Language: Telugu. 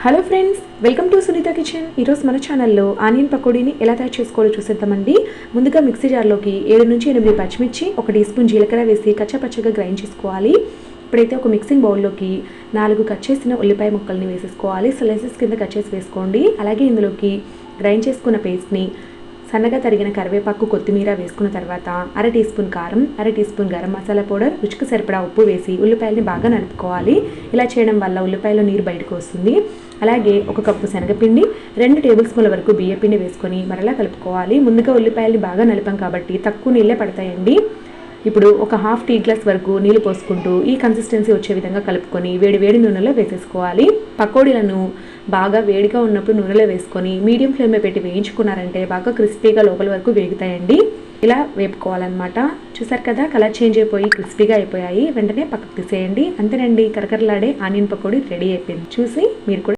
Hello friends, welcome to Sunitha kitchen. ఈరోజు మన ఛానల్లో ఆనియన్ పకోడీని ఎలా తయారు చేసుకోవాలో చూసేద్దామండి. ముందుగా మిక్సీ జార్లోకి 7 నుంచి 8 పచ్చిమిర్చి, 1 టీ స్పూన్ జీలకర్ర వేసి కచ్చాపచ్చగా గ్రైండ్ చేసుకోవాలి. ఇప్పుడైతే ఒక మిక్సింగ్ బౌల్లోకి 4 కట్ చేసిన ఉల్లిపాయ ముక్కల్ని వేసేసుకోవాలి. స్లైసెస్ కింద కట్ చేసి వేసుకోండి. అలాగే ఇందులోకి గ్రైండ్ చేసుకున్న పేస్ట్ని, సన్నగా తరిగిన కరివేపాకు, కొత్తిమీర వేసుకున్న తర్వాత 1/2 టీ స్పూన్ కారం, 1/2 teaspoon garam masala powder, రుచికి సరిపడా ఉప్పు వేసి ఉల్లిపాయలని బాగా నలుపుకోవాలి. ఇలా చేయడం వల్ల ఉల్లిపాయలో నీరు బయటకు వస్తుంది. అలాగే 1 కప్పు శనగపిండి, 2 టేబుల్ స్పూన్ల వరకు బియ్యపిండి వేసుకొని మరలా కలుపుకోవాలి. ముందుగా ఉల్లిపాయలు బాగా నలిపాం కాబట్టి తక్కువ నీళ్ళే పడతాయండి. ఇప్పుడు ఒక హాఫ్ టీ గ్లాస్ వరకు నీళ్ళు పోసుకుంటూ ఈ కన్సిస్టెన్సీ వచ్చే విధంగా కలుపుకొని వేడి నూనెలో వేసేసుకోవాలి. పకోడీలను బాగా వేడిగా ఉన్నప్పుడు నూనెలో వేసుకొని మీడియం ఫ్లేమ్లో పెట్టి వేయించుకున్నారంటే బాగా క్రిస్పీగా లోపల వరకు వేగుతాయండి. ఇలా వేపుకోవాలన్నమాట. చూసారు కదా, కలర్ చేంజ్ అయిపోయి క్రిస్పీగా అయిపోయాయి. వెంటనే పక్కకు తీసేయండి. అంతేనండి, కరకరలాడే ఆనియన్ పకోడీ రెడీ అయిపోయింది. చూసి మీరు కూడా